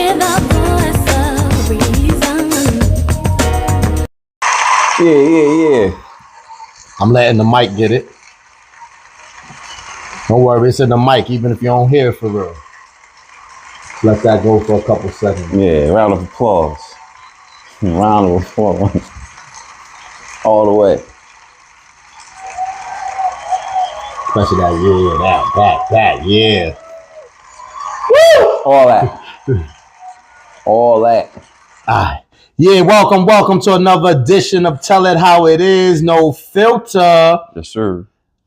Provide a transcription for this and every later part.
hear the voice of reason. Yeah. I'm letting the mic get it. Don't worry, it's in the mic, even if you don't hear it for real. Let that go for a couple seconds. Yeah, round of applause. Round of applause. All the way. Especially that, yeah. Woo! All that. All that. All right. Yeah, welcome to another edition of Tell It How It Is, No Filter. Yes, sir.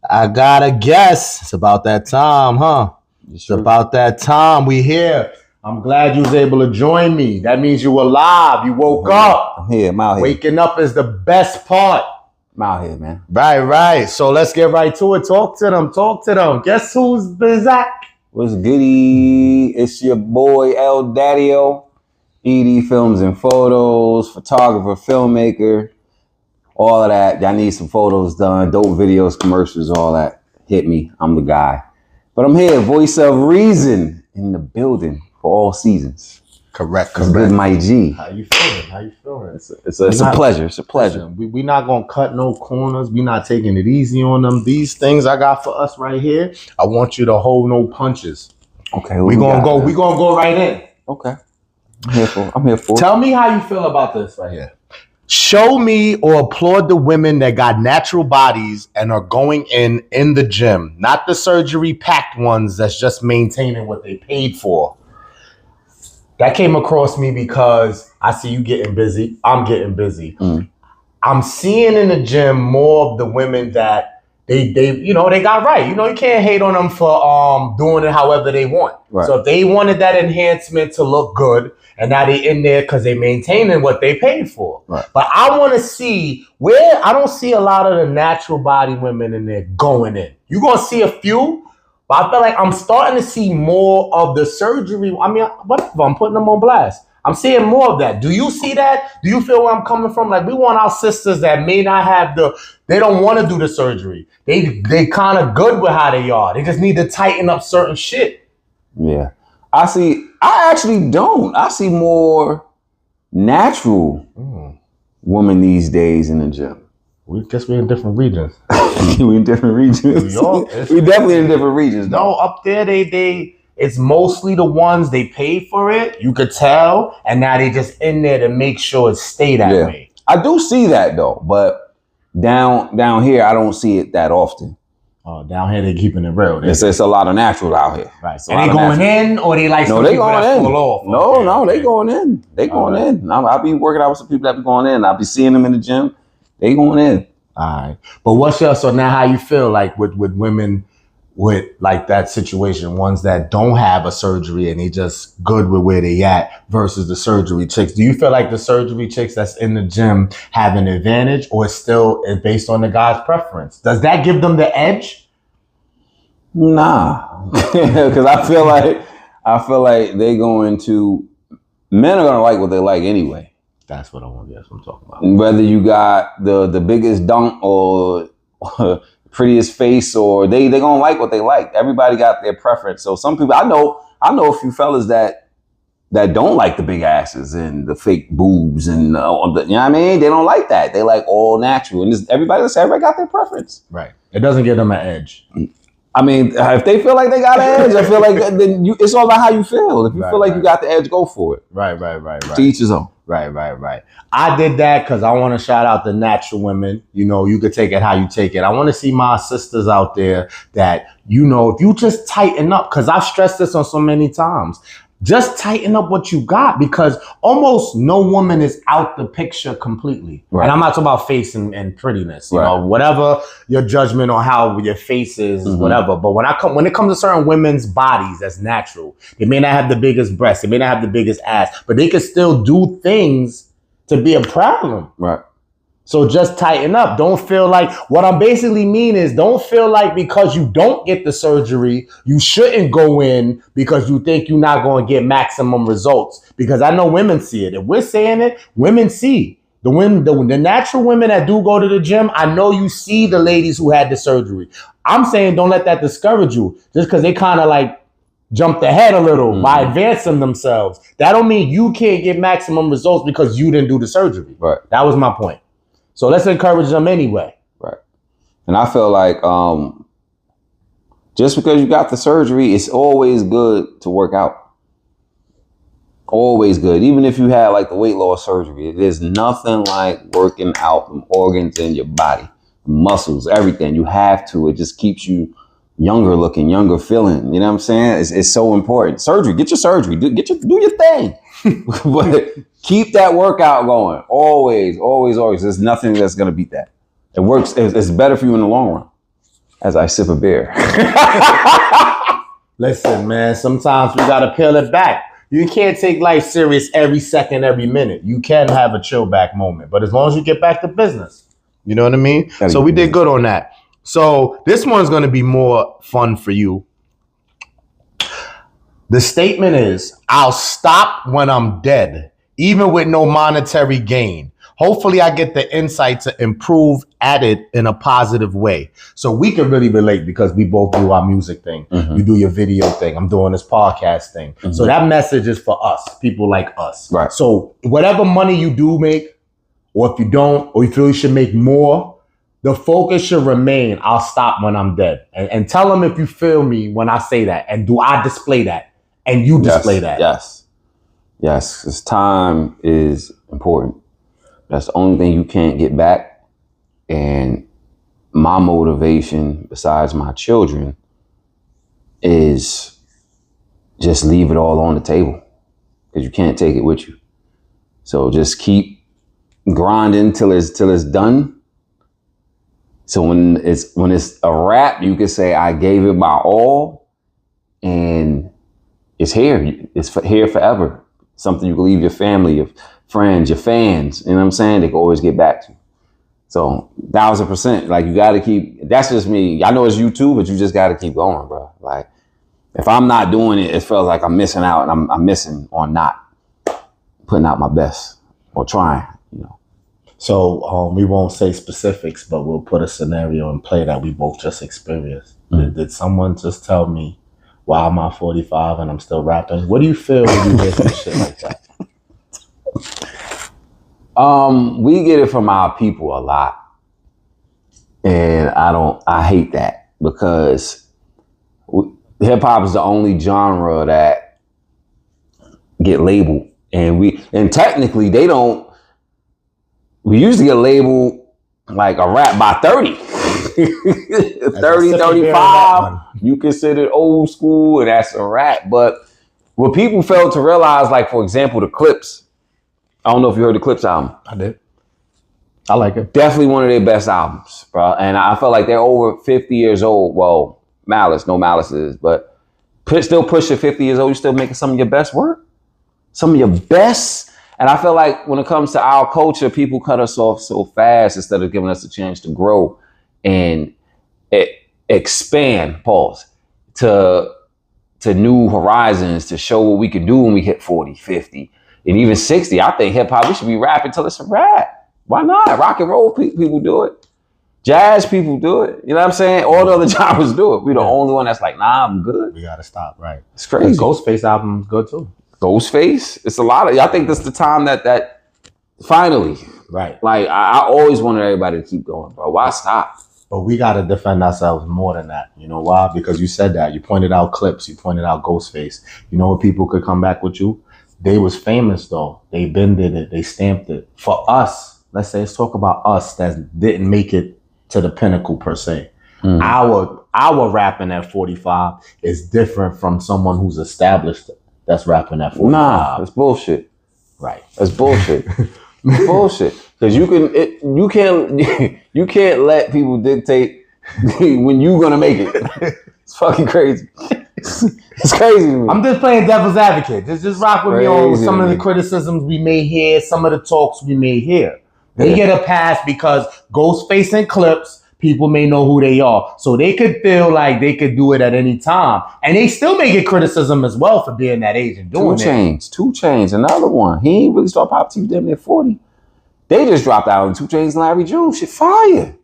I gotta guess. It's about that time, huh? Yes, it's about that time. We here. I'm glad you was able to join me. That means you were alive. You woke up. I'm here. I'm out here. Waking up is the best part. I'm out here, man. Right. So let's get right to it. Talk to them. Guess who's Bizak? What's goody? It's your boy El Daddio. ED Films and Photos, photographer, filmmaker, all of that. Y'all need some photos done, dope videos, commercials, all that. Hit me. I'm the guy. But I'm here, voice of reason in the building for all seasons. Correct. Good, my G. How you feeling? It's a pleasure. It's a pleasure. Listen, we not gonna cut no corners. We not taking it easy on them. These things I got for us right here, I want you to hold no punches. Okay. We gonna go right in. Okay. I'm here for. Tell me how you feel about this right here. Show me or applaud the women that got natural bodies and are going in the gym, not the surgery packed ones that's just maintaining what they paid for. That came across me because I see you getting busy. I'm getting busy. I'm seeing in the gym more of the women that they got right. You can't hate on them for doing it however they want. Right. So if they wanted that enhancement to look good, and now they in there because they maintaining what they paid for. Right. But I want to see where I don't see a lot of the natural body women in there going in. You're going to see a few, but I feel like I'm starting to see more of the surgery. I mean, whatever, I'm putting them on blast. I'm seeing more of that. Do you see that? Do you feel where I'm coming from? Like, we want our sisters that may not have they don't want to do the surgery. They kind of good with how they are. They just need to tighten up certain shit. Yeah. I actually don't. I see more natural women these days in the gym. We guess we're in different regions. We in different regions. We definitely in different regions. No, up there it's mostly the ones they paid for it. You could tell, and now they just in there to make sure it stay that way. I do see that though, but down here I don't see it that often. Oh, down here they keeping it real. It's a lot of naturals out here. Right. And they going in, or they like no, some they people going that in. fall off? No, they going in. They going in. I'll be working out with some people that be going in. I'll be seeing them in the gym. They going in. All right. But so now how you feel like with women with like that situation, ones that don't have a surgery and they just good with where they at versus the surgery chicks? Do you feel like the surgery chicks that's in the gym have an advantage, or it's still based on the guy's preference? Does that give them the edge? Nah, because I feel like they going to, men are gonna like what they like anyway. That's what I want to guess. I'm talking about. Whether you got the biggest dunk or prettiest face, or they gonna like what they like. Everybody got their preference. So some people, I know a few fellas that don't like the big asses and the fake boobs and you know what I mean. They don't like that. They like all natural. And everybody got their preference. Right. It doesn't give them an edge. I mean, if they feel like they got an edge, I feel like then it's all about how you feel. If you feel like you got the edge, go for it. Right. To each his own. Right. I did that because I want to shout out the natural women. You could take it how you take it. I want to see my sisters out there that, if you just tighten up, because I've stressed this on so many times. Just tighten up what you got, because almost no woman is out the picture completely. Right. And I'm not talking about face and prettiness, you know, whatever your judgment on how your face is, whatever. But when it comes to certain women's bodies, that's natural. They may not have the biggest breasts, they may not have the biggest ass, but they can still do things to be a problem. Right. So just tighten up. Don't feel like, what I'm basically mean is, don't feel like because you don't get the surgery, you shouldn't go in because you think you're not going to get maximum results. Because I know women see it. If we're saying it, women see. The natural women that do go to the gym, I know you see the ladies who had the surgery. I'm saying don't let that discourage you. Just because they kind of like jumped ahead a little by advancing themselves. That don't mean you can't get maximum results because you didn't do the surgery. Right. That was my point. So let's encourage them anyway. Right. And I feel like just because you got the surgery, it's always good to work out. Always good. Even if you had like the weight loss surgery, there's nothing like working out the organs in your body, muscles, everything. You have to. It just keeps you younger looking, younger feeling. You know what I'm saying? It's so important. Surgery, get your surgery. Do your thing. But keep that workout going. Always, always, always. There's nothing that's going to beat that. It works. It's better for you in the long run. As I sip a beer. Listen, man, sometimes we got to peel it back. You can't take life serious every second, every minute. You can have a chill back moment, but as long as you get back to business, you know what I mean? So we did good on that. So this one's going to be more fun for you. The statement is, I'll stop when I'm dead, even with no monetary gain. Hopefully I get the insight to improve at it in a positive way. So we can really relate because we both do our music thing. You do your video thing. I'm doing this podcast thing. So that message is for us, people like us. Right. So whatever money you do make, or if you don't, or you feel you should make more, the focus should remain, I'll stop when I'm dead. And tell them if you feel me when I say that. And do I display that? And you display that. Yes. Yes. Because time is important. That's the only thing you can't get back. And my motivation, besides my children, is just leave it all on the table because you can't take it with you. So just keep grinding till it's done. So when it's a wrap, you can say I gave it my all, and it's here. It's here forever. Something you can leave your family, your friends, your fans. You know what I'm saying? They can always get back to. So 1,000%. Like, you got to keep. That's just me. I know it's you too, but you just got to keep going, bro. Like, if I'm not doing it, it feels like I'm missing out, and I'm missing on not putting out my best or trying. You know. So we won't say specifics, but we'll put a scenario in play that we both just experienced. Did someone just tell me, "Why am I 45 and I'm still rapping?" What do you feel when you hear some shit like that? We get it from our people a lot, and I hate that because hip hop is the only genre that get labeled, and technically they don't. We usually get labeled like a rap by 30. 30, 35, you consider old school, and that's a rap. But what people fail to realize, like, for example, the Clips. I don't know if you heard the Clips album. I did. I like it. Definitely one of their best albums, bro. And I felt like they're over 50 years old. Well, no Malice is, but still pushing 50 years old. You're still making some of your best work. Some of your best. And I feel like when it comes to our culture, people cut us off so fast instead of giving us a chance to grow and expand, to new horizons, to show what we can do when we hit 40, 50, and even 60. I think hip hop, we should be rapping till it's a rap. Why not? Rock and roll people do it. Jazz people do it. You know what I'm saying? All the other genres do it. We're the only one that's like, nah, I'm good. We gotta stop, right? It's crazy. The Ghostface album's good too. Ghostface? It's a lot of, I think that's the time that finally, right? Like, I always wanted everybody to keep going, bro. Why stop? But we got to defend ourselves more than that. You know why? Because you said that. You pointed out Clips. You pointed out Ghostface. You know what people could come back with you? They was famous, though. They been did it. They stamped it. For us, let's talk about us that didn't make it to the pinnacle, per se. Our rapping at 45 is different from someone who's established that's rapping at 45. Nah, that's bullshit. Right. That's bullshit. Bullshit. Because you can't let people dictate when you gonna make it. It's fucking crazy. It's crazy to me. I'm just playing devil's advocate. Just rock with me on some of the criticisms we may hear, some of the talks we may hear. They get a pass because Ghostface and Clips, people may know who they are. So they could feel like they could do it at any time. And they still may get criticism as well for being that age and doing it. 2 Chainz, another one. He ain't really started pop TV damn near 40. They just dropped out in 2 Chainz and Larry June. Shit, fire.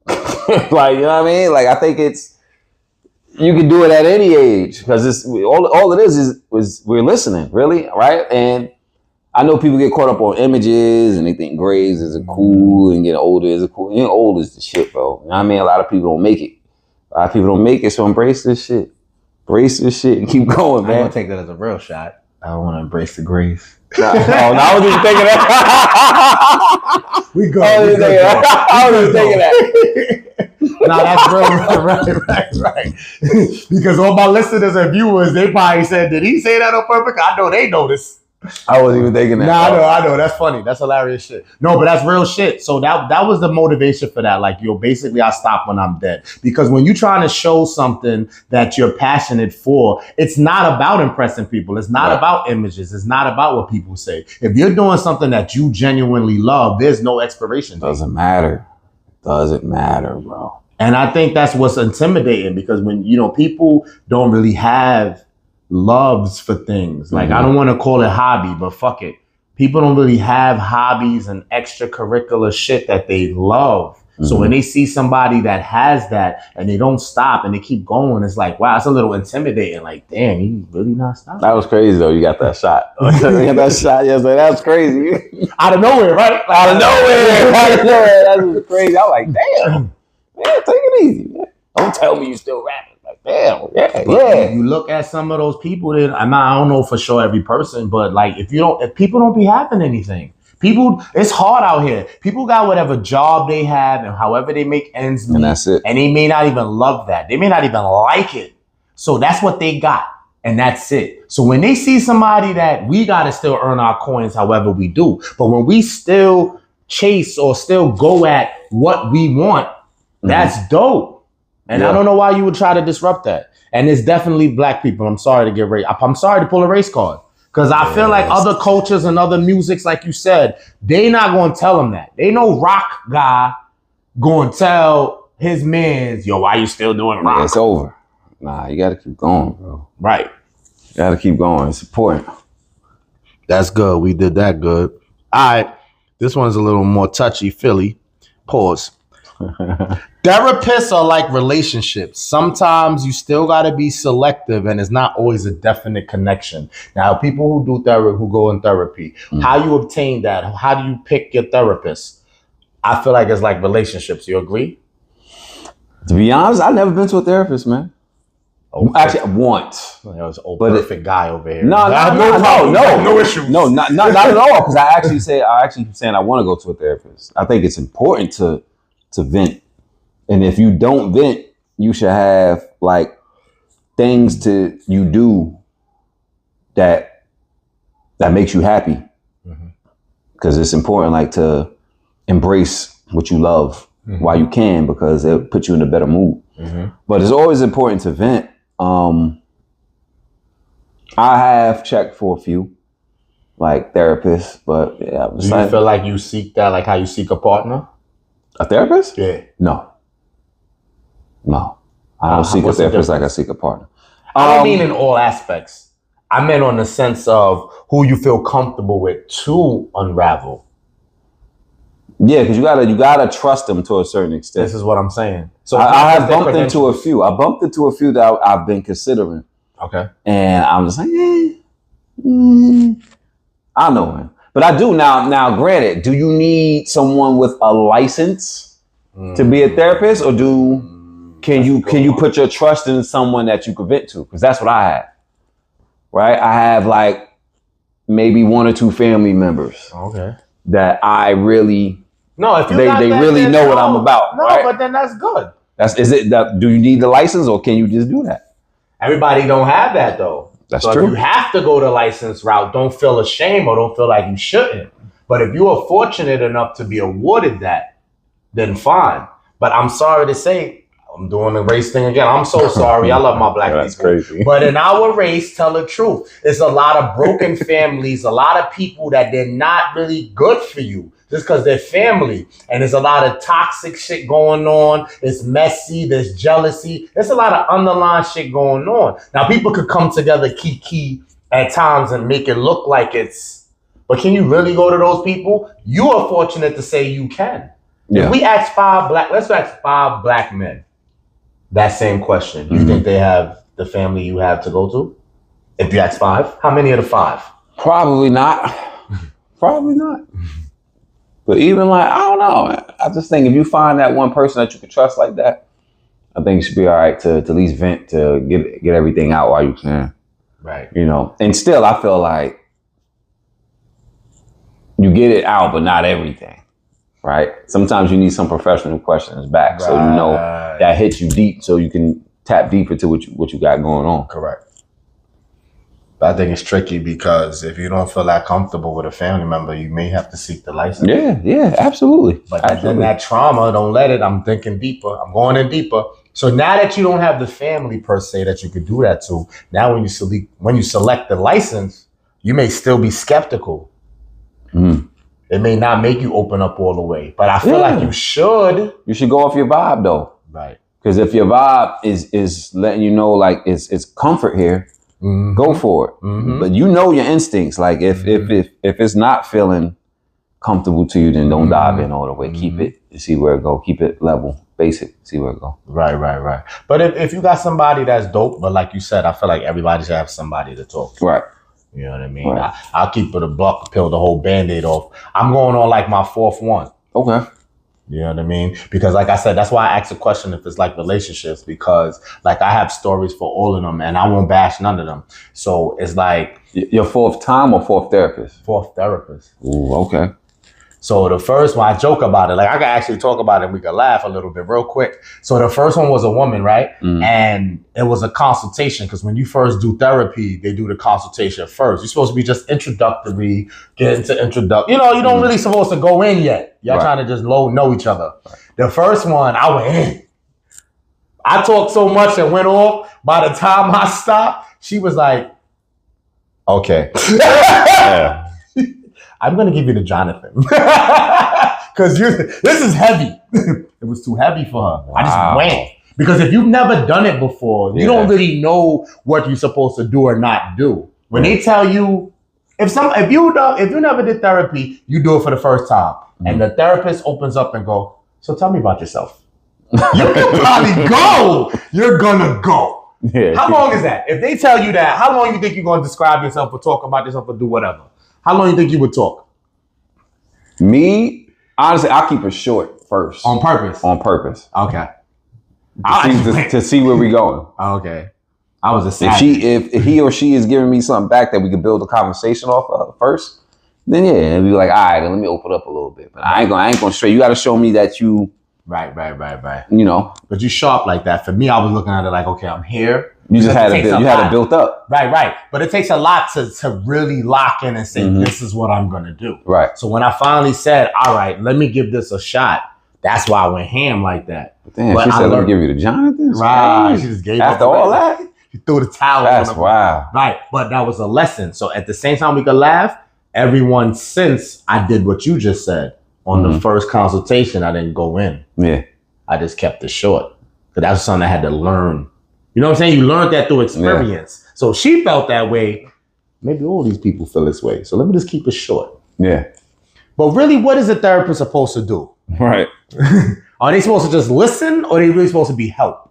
Like, you know what I mean? Like, I think You can do it at any age because it's all it is we're listening, really, right? And I know people get caught up on images and they think grays is cool and getting older is cool. Getting old is the shit, bro. You know what I mean? A lot of people don't make it. A lot of people don't make it, so embrace this shit. Embrace this shit and keep going, man. I'm gonna take that as a real shot. I don't want to embrace the grays. No, I was just thinking that. We go. I was just thinking that. Nah, that's real, right. Because all my listeners and viewers, they probably said, "Did he say that on purpose?" I know they noticed. I wasn't even thinking that. Nah, I know. That's funny. That's hilarious shit. No, but that's real shit. So that was the motivation for that. Like, basically I stop when I'm dead. Because when you're trying to show something that you're passionate for, it's not about impressing people. It's not about images. It's not about what people say. If you're doing something that you genuinely love, there's no expiration date. Doesn't matter, bro. And I think that's what's intimidating because when, people don't really have loves for things. Like, I don't want to call it hobby, but fuck it. People don't really have hobbies and extracurricular shit that they love. So when they see somebody that has that and they don't stop and they keep going, it's like, wow, it's a little intimidating. Like, damn, he really not stopping. That was crazy though. You got that shot. You got that shot yesterday. That was crazy. Out of nowhere, right? Out of nowhere. That was crazy. I was like, damn. Man, take it easy, man. Don't tell me you still rapping. Like, damn, yeah. You look at some of those people that I don't know for sure every person, but like if people don't be having anything, it's hard out here. People got whatever job they have and however they make ends meet, and that's it. And they may not even love that. They may not even like it. So that's what they got, and that's it. So when they see somebody that we gotta still earn our coins, however we do, but when we still chase or still go at what we want, that's dope. And I don't know why you would try to disrupt that. And it's definitely black people. I'm sorry to get race. I'm sorry to pull a race card. Because I feel like other cultures and other musics, like you said, they not going to tell them that. They know rock guy going to tell his mans, yo, why you still doing rock? Yeah, it's over. Nah, you got to keep going, bro. Right. You got to keep going. It's important. That's good. We did that good. All right. This one's a little more touchy-feely. Pause. Therapists are like relationships. Sometimes you still got to be selective and it's not always a definite connection. Now, people who do therapy, who go in therapy, how you obtain that? How do you pick your therapist? I feel like it's like relationships. You agree? To be honest, I've never been to a therapist, man. Actually, once. That was a perfect guy over here. No issues. No, not at all. Because I actually saying I want to go to a therapist. I think it's important to vent. And if you don't vent, you should have like things you do that makes you happy. Because it's important like to embrace what you love while you can, because it'll put you in a better mood. But it's always important to vent. I have checked for a few like therapists, but yeah. Do you feel like you seek that, like how you seek a partner? A therapist? Yeah. No. I don't seek a therapist like I seek a partner. I don't mean in all aspects. I meant on the sense of who you feel comfortable with to unravel. Yeah, because you gotta trust them to a certain extent. This is what I'm saying. So I have bumped into a few. I bumped into a few that I've been considering. Okay. And I'm just like, I know, man. But I do now. Granted, do you need someone with a license to be a therapist, or can you put your trust in someone that you can vent to? Because that's what I have. Right? I have like maybe one or two family members. Okay. That I really if you they really know what I'm about. No, right? But then that's good. Do you need the license, or can you just do that? Everybody don't have that though. That's so true. If you have to go the license route, don't feel ashamed or don't feel like you shouldn't. But if you are fortunate enough to be awarded that, then fine. But I'm sorry to say, I'm doing the race thing again. I'm so sorry. I love my black people. That's crazy. But in our race, tell the truth. There's a lot of broken families, a lot of people that they're not really good for you just because they're family. And there's a lot of toxic shit going on. It's messy. There's jealousy. There's a lot of underlying shit going on. Now, people could come together key at times and make it look like it's, but can you really go to those people? You are fortunate to say you can. Yeah. If we ask let's ask 5 black men. That same question. You think they have the family you have to go to? If you ask 5, how many of the 5? Probably not. Probably not. But even like, I don't know. I just think if you find that one person that you can trust like that, I think you should be all right to at least vent, to get everything out while you can. Right. You know, and still I feel like you get it out, but not everything. Right. Sometimes you need some professional questions back, so you know that hits you deep, so you can tap deeper to what you got going on. Correct. But I think it's tricky because if you don't feel that comfortable with a family member, you may have to seek the license. Yeah, absolutely. But then that trauma, don't let it. I'm thinking deeper. I'm going in deeper. So now that you don't have the family per se that you could do that to, now when you select the license, you may still be skeptical. It may not make you open up all the way, but I feel like you should. You should go off your vibe though. Right. Because if your vibe is letting you know like it's comfort here, go for it. But you know your instincts. Like if it's not feeling comfortable to you, then don't dive in all the way. Keep it and see where it go. Keep it level, basic, see where it go. Right. But if you got somebody that's dope, but like you said, I feel like everybody should have somebody to talk to. Right. You know what I mean? Right. I'll keep it a buck, peel the whole Band-Aid off. I'm going on like my 4th one. Okay. You know what I mean? Because like I said, that's why I asked the question if it's like relationships, because like I have stories for all of them and I won't bash none of them. So it's like... Your 4th time or 4th therapist? 4th therapist. Ooh, okay. So the first one, I joke about it. Like I can actually talk about it and we could laugh a little bit real quick. So the first one was a woman, right? And it was a consultation, because when you first do therapy, they do the consultation first. You're supposed to be just introductory, get into introduction. You know, you don't really supposed to go in yet. Y'all trying to just know each other. The first one, I went in. I talked so much and went off. By the time I stopped, she was like, okay. I'm going to give you to Jonathan. Because this is heavy. It was too heavy for her. Wow. I just went. Because if you've never done it before, you don't really know what you're supposed to do or not do. When they tell you, if you never did therapy, you do it for the first time. And the therapist opens up and go, so tell me about yourself. You can probably go. You're going to go. Yeah. How long is that? If they tell you that, how long you think you're going to describe yourself or talk about yourself or do whatever? How long you think you would talk? Me, honestly, I'll keep it short first. On purpose? On purpose. Okay. To see where we going. Okay. I was a savage. If he or she is giving me something back that we could build a conversation off of first, then yeah, it'd be like, all right, then let me open up a little bit. But I ain't gonna stray. You got to show me that you. Right. You know, but you sharp like that. For me, I was looking at it like, okay, I'm here. You just had it built up. Right. But it takes a lot to really lock in and say, this is what I'm going to do. Right. So when I finally said, all right, let me give this a shot, that's why I went ham like that. Damn, but she said, let me give you to Jonathan? Right. She just gave after all that? She threw the towel on. That's wild. Right. But that was a lesson. So at the same time we could laugh, everyone since I did what you just said on the first consultation, I didn't go in. Yeah. I just kept it short. Because that was something I had to learn. You know what I'm saying? You learned that through experience. Yeah. So she felt that way. Maybe all these people feel this way. So let me just keep it short. Yeah. But really, what is a therapist supposed to do? Right. Are they supposed to just listen, or are they really supposed to be help?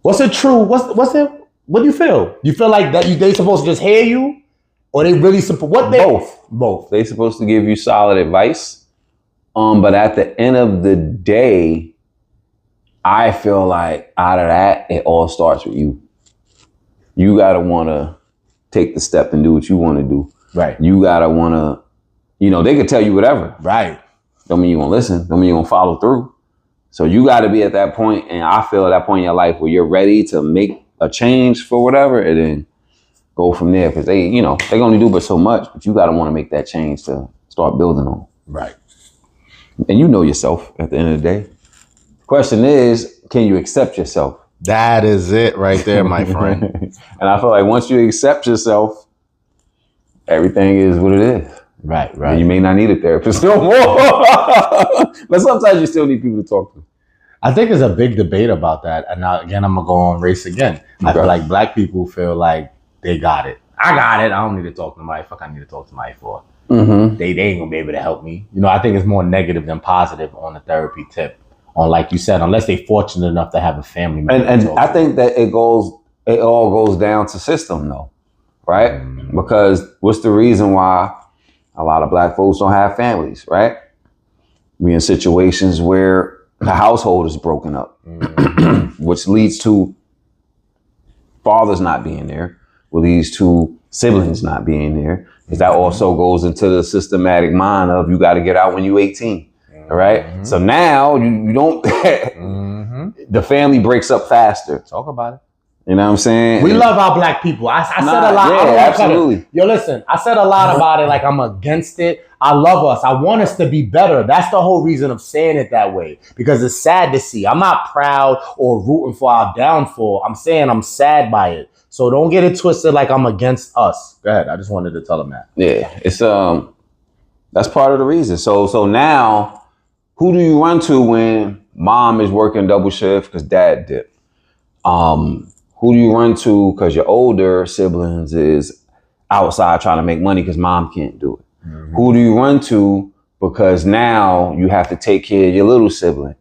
What's it true? What's it? What do you feel? You feel like that they supposed to just hear you, or they really support? Both. They supposed to give you solid advice. But at the end of the day, I feel like out of that, it all starts with you. You gotta wanna take the step and do what you wanna do. Right. You gotta wanna, they could tell you whatever. Right. Don't mean you gonna listen. Don't mean you gonna follow through. So you gotta be at that point, and I feel at that point in your life where you're ready to make a change for whatever, and then go from there. Because they can only do but so much, but you gotta wanna make that change to start building on. Right. And you know yourself at the end of the day. Question is, can you accept yourself? That is it right there, my friend. And I feel like once you accept yourself, everything is what it is. Right. And you may not need a therapist no more. But sometimes you still need people to talk to. I think there's a big debate about that. And now, again, I'm going to go on race again. Okay. I feel like black people feel like they got it. I got it. I don't need to talk to somebody. Fuck, I need to talk to somebody for. They ain't going to be able to help me. I think it's more negative than positive on the therapy tip. on, like you said, unless they fortunate enough to have a family member. And I think that it all goes down to system though, right? Because what's the reason why a lot of black folks don't have families, right? We in situations where the household is broken up, which leads to fathers not being there, which leads to siblings not being there. Because that also goes into the systematic mind of you got to get out when you're 18. All right. So now you don't, the family breaks up faster. Talk about it. You know what I'm saying? We love our black people. I said a lot. Yeah, absolutely. Yo, listen, I said a lot about it. Like, I'm against it. I love us. I want us to be better. That's the whole reason of saying it that way, because it's sad to see. I'm not proud or rooting for our downfall. I'm saying I'm sad by it. So don't get it twisted like I'm against us. Go ahead. I just wanted to tell them that. Yeah, it's that's part of the reason. So now, who do you run to when mom is working double shift because dad dipped? Who do you run to because your older siblings is outside trying to make money because mom can't do it? Who do you run to because now you have to take care of your little sibling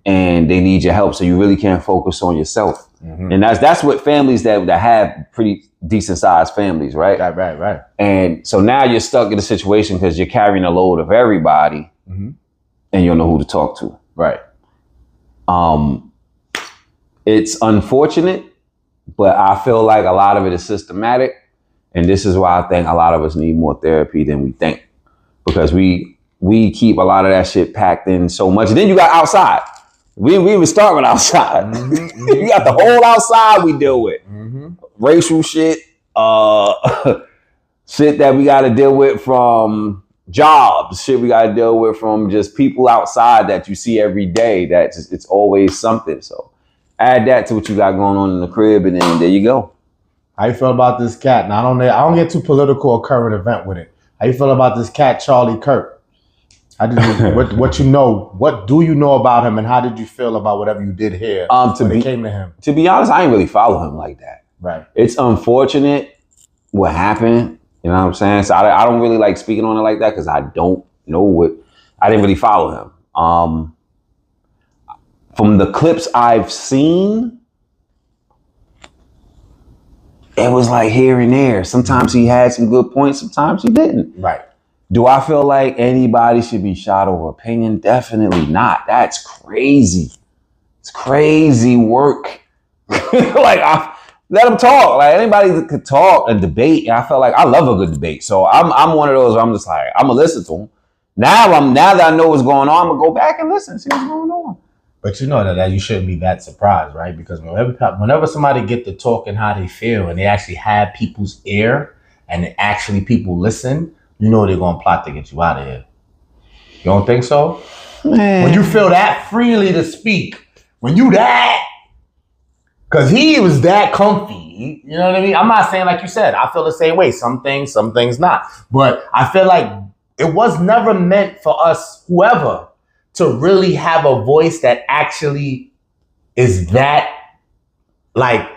and they need your help, so you really can't focus on yourself? And that's what families that have pretty decent sized families, right? Right. And so now you're stuck in a situation because you're carrying a load of everybody and you don't know who to talk to. Right. It's unfortunate, but I feel like a lot of it is systematic. And this is why I think a lot of us need more therapy than we think, because we keep a lot of that shit packed in so much. And then you got outside. We even start with outside. You got the whole outside we deal with. Racial shit, shit that we got to deal with from jobs, shit we got to deal with from just people outside that you see every day. It's always something. So add that to what you got going on in the crib, and then there you go. How you feel about this cat? Now, I don't get too political or current event with it. How you feel about this cat, Charlie Kirk? What do you know about him, and how did you feel about whatever you did here when it came to him? To be honest, I ain't really follow him like that. Right. It's unfortunate what happened. You know what I'm saying? So I don't really like speaking on it like that because I don't know I didn't really follow him. From the clips I've seen, it was like here and there. Sometimes he had some good points, sometimes he didn't. Right. Do I feel like anybody should be shot over opinion? Definitely not. That's crazy. It's crazy work. Let them talk. Like, anybody could talk and debate. And I felt like I love a good debate. So I'm one of those where I'm just like, I'm gonna listen to them. Now that I know what's going on, I'm gonna go back and listen, see what's going on. But you know that you shouldn't be that surprised, right? Because whenever somebody get to talking how they feel and they actually have people's ear and actually people listen, you know they're gonna plot to get you out of here. You don't think so? Man. When you feel that freely to speak, when you that, because he was that comfy, you know what I mean? I'm not saying, like you said, I feel the same way. Some things not. But I feel like it was never meant for us, whoever, to really have a voice that actually is that, like,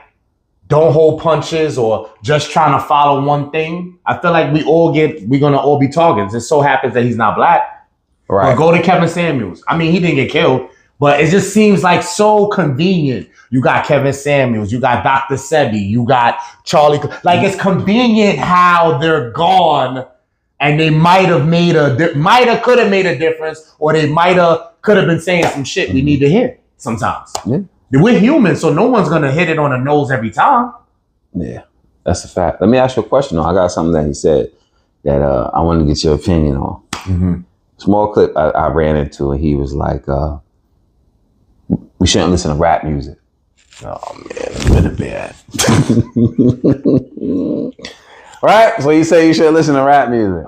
don't hold punches or just trying to follow one thing. I feel like we're gonna all be targets. It so happens that he's not black. Right. But go to Kevin Samuels. I mean, he didn't get killed, but it just seems like so convenient. You got Kevin Samuels, you got Dr. Sebi, you got Charlie. Like, it's convenient how they're gone. And they could have made a difference, or they could have been saying some shit we need to hear sometimes. Yeah. We're human, so no one's gonna hit it on the nose every time. Yeah, that's a fact. Let me ask you a question, though. I got something that he said that I wanted to get your opinion on. Small clip I ran into, and he was like, we shouldn't listen to rap music. Oh, man, it's been a bad. Right? So you say you should listen to rap music.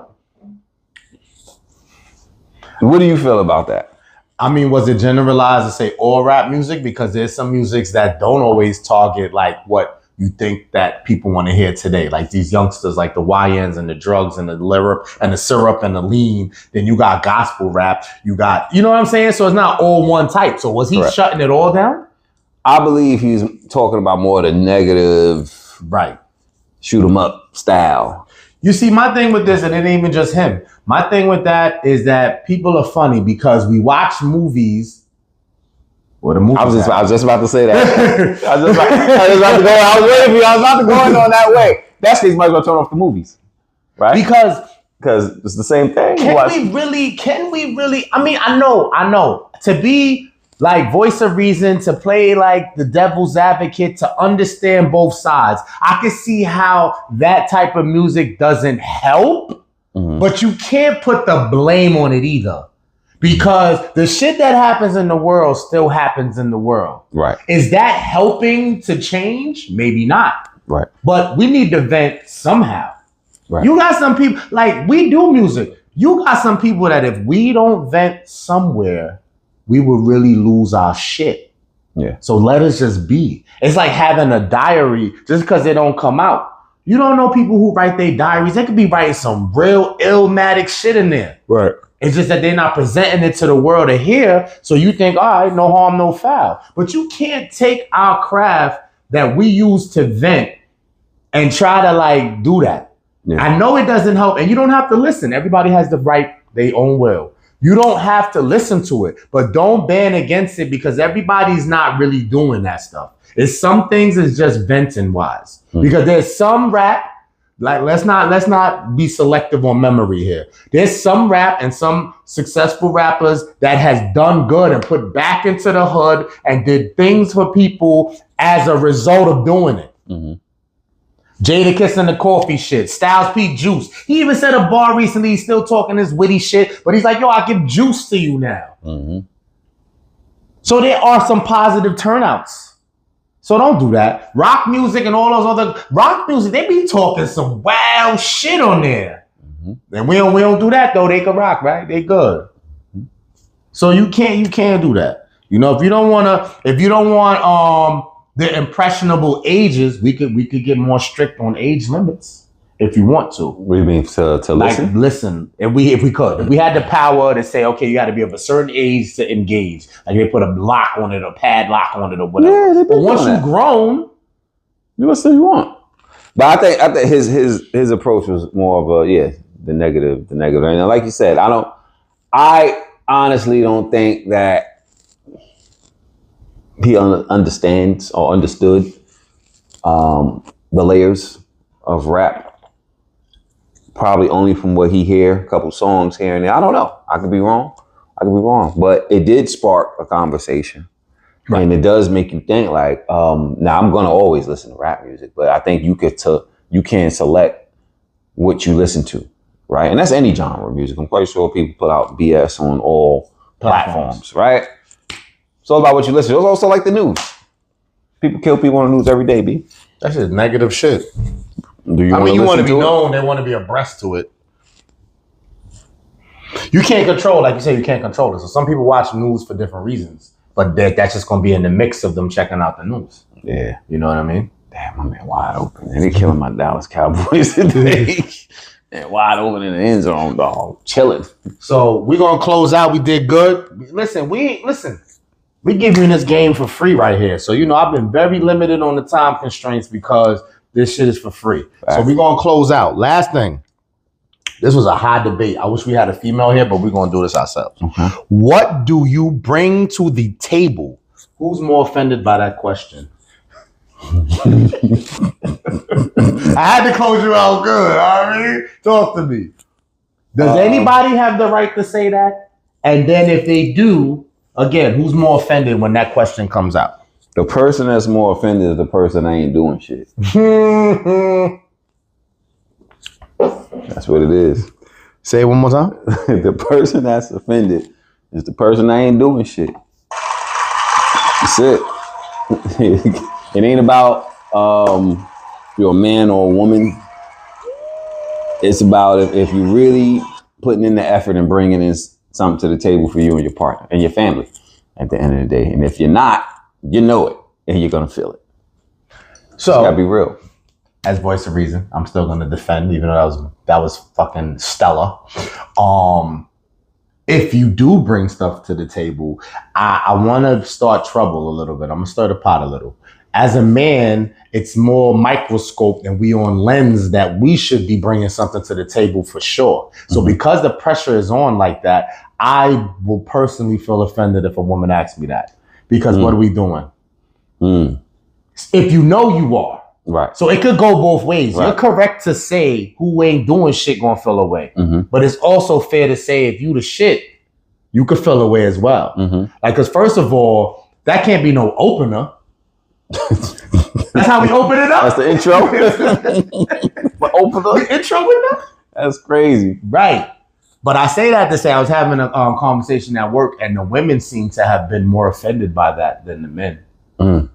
What do you feel about that? I mean, was it generalized to say all rap music? Because there's some musics that don't always target like what you think that people want to hear today. Like these youngsters, like the YNs and the drugs and the lyric and the syrup and the lean. Then you got gospel rap. You know what I'm saying? So it's not all one type. So was he shutting it all down? I believe he's talking about more the negative, right? Shoot 'em up style. You see, my thing with this, and it ain't even just him. My thing with that is that people are funny because we watch movies Where the movie? I was just about to say that. I was about to go. I was waiting for you. I was about to go in on that way. That stage might as well turn off the movies, right? Because it's the same thing. Can we really? I mean, I know. To be like voice of reason, to play like the devil's advocate, to understand both sides, I can see how that type of music doesn't help, but you can't put the blame on it either. Because the shit that happens in the world still happens in the world. Right. Is that helping to change? Maybe not. Right. But we need to vent somehow. Right. You got some people, like we do music. You got some people that if we don't vent somewhere, we will really lose our shit. Yeah. So let us just be. It's like having a diary just because they don't come out. You don't know people who write their diaries. They could be writing some real illmatic shit in there. Right. It's just that they're not presenting it to the world to hear. So you think, all right, no harm, no foul. But you can't take our craft that we use to vent and try to like do that. Yeah. I know it doesn't help, and you don't have to listen. Everybody has the right, their own will. You don't have to listen to it, but don't ban against it because everybody's not really doing that stuff. It's some things is just venting wise. Because there's some rap, like let's not be selective on memory here. There's some rap and some successful rappers that has done good and put back into the hood and did things for people as a result of doing it. Jadakiss and the coffee shit, Styles P Juice. He even said a bar recently, he's still talking this witty shit, but he's like, yo, I give juice to you now. So there are some positive turnouts. So don't do that. Rock music and all those other rock music, they be talking some wild shit on there. And we don't do that though. They can rock, right? They good. So you can't do that. You know, if you don't want the impressionable ages, we could get more strict on age limits if you want to. What do you mean to listen? Like listen, if we had the power to say, okay, you got to be of a certain age to engage. Like they put a lock on it, a padlock on it, or whatever. Yeah, but once you've grown, you what you want. But I think his approach was more of the negative. And like you said, I honestly don't think that he understands or understood the layers of rap. Probably only from what he hear, a couple songs here and there. I don't know. I could be wrong. But it did spark a conversation. Right. And it does make you think like, now I'm going to always listen to rap music, but I think you can select what you listen to, right? And that's any genre of music. I'm quite sure people put out BS on all platforms, right? It's all about what you listen to. It's also like the news. People kill people on the news every day, B. That's just negative shit. You want to be known. They want to be abreast to it. You can't control, like you said, you can't control it. So some people watch news for different reasons, but that's just going to be in the mix of them checking out the news. Yeah. You know what I mean? Damn, my man wide open. And they're killing my Dallas Cowboys today. And wide open in the end zone, dog. Chilling. So we're going to close out. We did good. Listen. We give you this game for free right here. So, I've been very limited on the time constraints because this shit is for free. Right. So we're going to close out. Last thing. This was a high debate. I wish we had a female here, but we're going to do this ourselves. Okay. What do you bring to the table? Who's more offended by that question? I had to close you out good. All right? Talk to me. Does anybody have the right to say that? And then if they do, again, who's more offended when that question comes out? The person that's more offended is the person that ain't doing shit. That's what it is. Say it one more time. The person that's offended is the person that ain't doing shit. That's it. It ain't about you're a man or a woman. It's about if you really putting in the effort and bringing in something to the table for you and your partner and your family at the end of the day. And if you're not, you know it and you're gonna feel it. So you gotta be real. As voice of reason, I'm still gonna defend, even though that was fucking stellar. If you do bring stuff to the table, I want to start trouble a little bit. I'm gonna stir the pot a little. As a man, it's more microscope and we on lens that we should be bringing something to the table for sure. So because the pressure is on like that, I will personally feel offended if a woman asks me that. Because what are we doing? Mm. If you know you are. Right. So it could go both ways. Right. You're correct to say who ain't doing shit gonna feel away. Mm-hmm. But it's also fair to say if you the shit, you could feel away as well. Mm-hmm. Like, because first of all, that can't be no opener. That's how we open it up. That's the intro. But opener. The intro with that? That's crazy. Right. But I say that to say I was having a conversation at work, and the women seem to have been more offended by that than the men. Mm.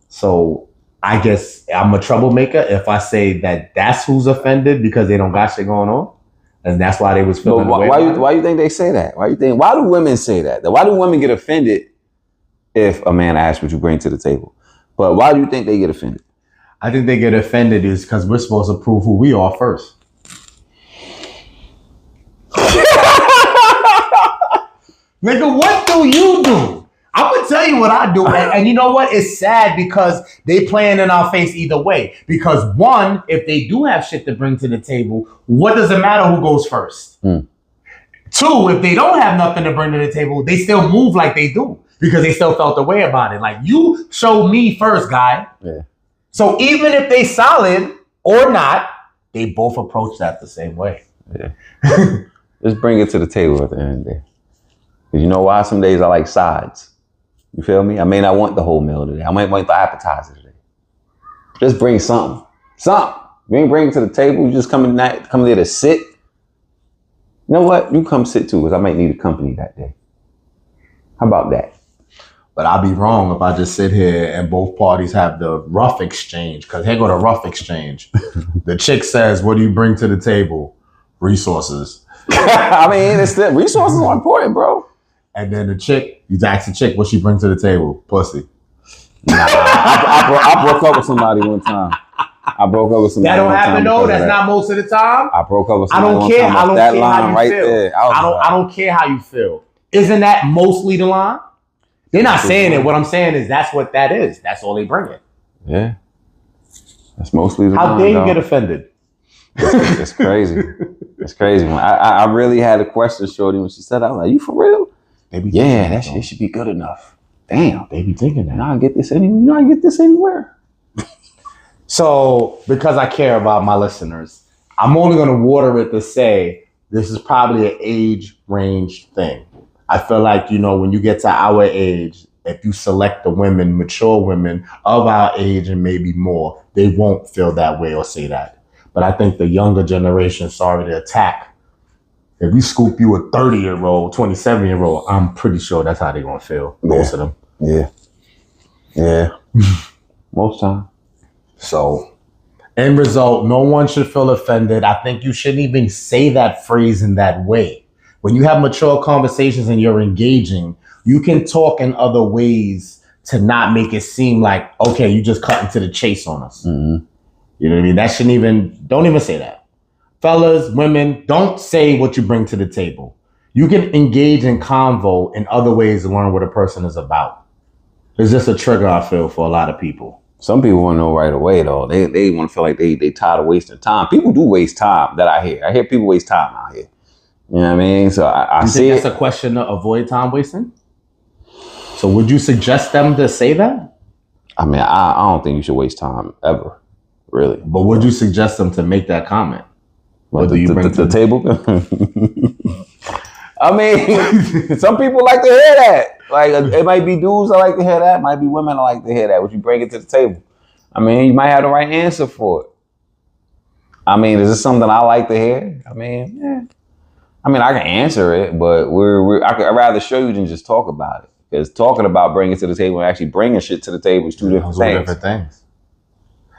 So I guess I'm a troublemaker if I say that that's who's offended because they don't got shit going on, and that's why they was feeling away. Why you think they say that? Why do women say that? Why do women get offended if a man asks what you bring to the table? But why do you think they get offended? I think they get offended is because we're supposed to prove who we are first. Nigga, what do you do? I'm gonna tell you what I do, and you know what? It's sad because they playing in our face either way. Because one, if they do have shit to bring to the table, what does it matter who goes first? Mm. Two, if they don't have nothing to bring to the table, they still move like they do because they still felt the way about it. Like, you showed me first, guy. Yeah. So even if they solid or not, they both approach that the same way. Yeah. Just bring it to the table at the end of the day. Because you know why? Some days I like sides. You feel me? I may not want the whole meal today. I might want the appetizer today. Just bring something. Something. You ain't bring it to the table. You just come there to sit. You know what? You come sit too, because I might need a company that day. How about that? But I'll be wrong if I just sit here and both parties have the rough exchange. Because here go the rough exchange. The chick says, what do you bring to the table? Resources. I mean, it's the resources are important, bro. And then the chick, you ask the chick what she brings to the table. Pussy. Nah, I broke up with somebody one time. That don't happen though. That's not most of the time. I broke up with I somebody don't one care. time. I don't That care line how you right feel. there. I don't care how you feel. Isn't that mostly the line? They're not saying it. What I'm saying is that's what that is. That's all they bring it. Yeah. That's mostly the How line, dare you dog. get offended? It's crazy. It's crazy. I really had a question, Shorty, when she said, I was like, you for real? Yeah, that shit should be good enough. Damn. They be thinking that. Now I get this anywhere. You know, I get this anywhere. So, because I care about my listeners, I'm only going to water it to say this is probably an age range thing. I feel like, you know, when you get to our age, if you select the women, mature women of our age and maybe more, they won't feel that way or say that. But I think the younger generation, sorry to attack, if you scoop you a 30-year-old, 27-year-old, I'm pretty sure that's how they're going to feel, most of them. Yeah. Yeah. Most time. So, end result, no one should feel offended. I think you shouldn't even say that phrase in that way. When you have mature conversations and you're engaging, you can talk in other ways to not make it seem like, okay, you just cut into the chase on us. Mm-hmm. You know what I mean? Don't even say that. Fellas, women, don't say what you bring to the table. You can engage in convo in other ways to learn what a person is about. It's just a trigger, I feel, for a lot of people. Some people want to know right away, though. They want to feel like they tired of wasting time. People do waste time, that I hear. I hear people waste time out here. You know what I mean? So I You see think that's a question to avoid time wasting? So would you suggest them to say that? I mean, I don't think you should waste time ever, really. But would you suggest them to make that comment? What, do you bring the table? I mean, some people like to hear that. Like, it might be dudes that like to hear that. It might be women that like to hear that. What you bring it to the table. I mean, you might have the right answer for it. I mean, is this something I like to hear? I mean, yeah. I mean, I can answer it, but I'd rather show you than just talk about it. Because talking about bringing it to the table and actually bringing shit to the table is two different things.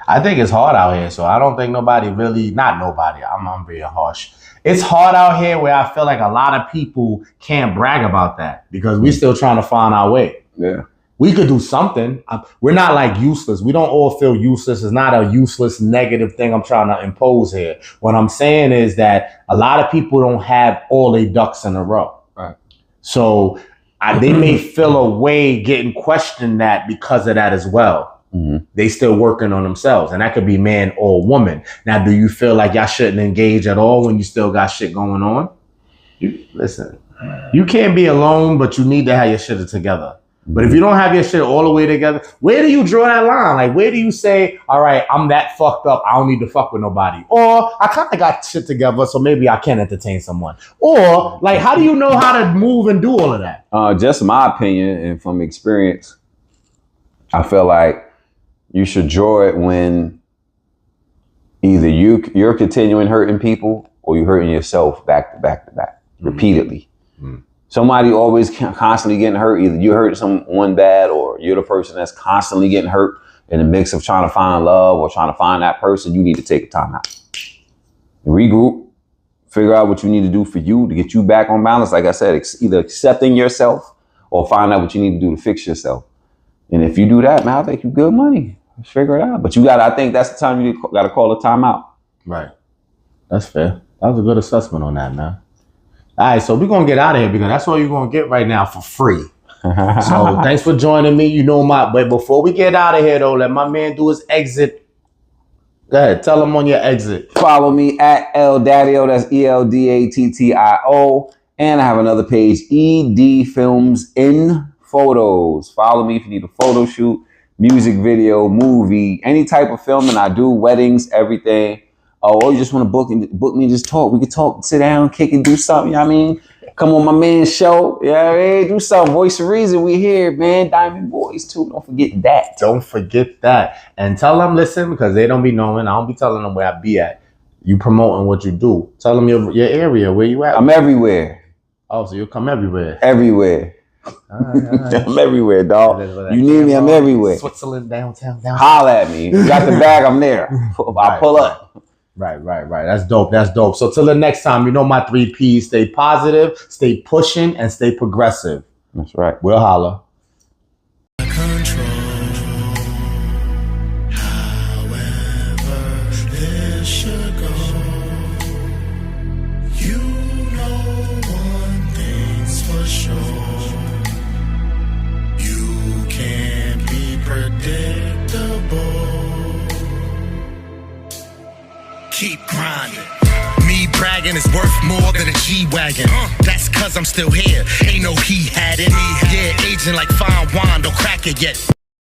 I think it's hard out here, so I don't think nobody really, not nobody, I'm being harsh. It's hard out here where I feel like a lot of people can't brag about that because we're still trying to find our way. Yeah. We could do something. We're not like useless. We don't all feel useless. It's not a useless negative thing I'm trying to impose here. What I'm saying is that a lot of people don't have all their ducks in a row. Right. So they may feel a way getting questioned that because of that as well. Mm-hmm. They still working on themselves, and that could be man or woman. Now, do you feel like y'all shouldn't engage at all when you still got shit going on? Listen, you can't be alone, but you need to have your shit together. But if you don't have your shit all the way together, where do you draw that line? Like, where do you say, all right, I'm that fucked up, I don't need to fuck with nobody? Or I kind of got shit together, so maybe I can entertain someone. Or, like, how do you know how to move and do all of that? Just my opinion and from experience, I feel like you should draw it when either you're continuing hurting people or you're hurting yourself back to back to back, repeatedly. Mm-hmm. Somebody always constantly getting hurt. Either you hurt someone bad or you're the person that's constantly getting hurt in the mix of trying to find love or trying to find that person. You need to take a time out. Regroup, figure out what you need to do for you to get you back on balance. Like I said, either accepting yourself or find out what you need to do to fix yourself. And if you do that, man, I think you good money. Figure it out. But I think that's the time you got to call a timeout. Right. That's fair. That was a good assessment on that, man. All right, so we're going to get out of here because that's all you're going to get right now for free. So thanks for joining me. But before we get out of here, though, let my man do his exit. Go ahead. Tell him on your exit. Follow me at Eldattio. That's ELDATTIO. And I have another page, ED Films in Photos. Follow me if you need a photo shoot, music video, movie, any type of filming. I do weddings, everything. Or you just want to book me and just talk. We can talk, sit down, kick and do something. You know what I mean? Come on my man's show. Yeah, hey, do something. Voice of Reason, we here, man. Diamond Boys too. Don't forget that. Don't forget that. And tell them, listen, because they don't be knowing. I don't be telling them where I be at. You promoting what you do. Tell them your area, where you at. I'm everywhere. Oh, so you'll come everywhere. Everywhere. All right. I'm everywhere, dog. You need me, I'm everywhere. Switzerland, downtown. Holla at me. You got the bag, I'm there. I pull up. Right. That's dope. So till the next time, you know my 3 Ps. Stay positive, stay pushing, and stay progressive. That's right. We'll holla. Keep grinding. Me bragging is worth more than a G-Wagon. That's cause I'm still here. Ain't no he had it. Yeah, aging like fine wine, don't crack it yet.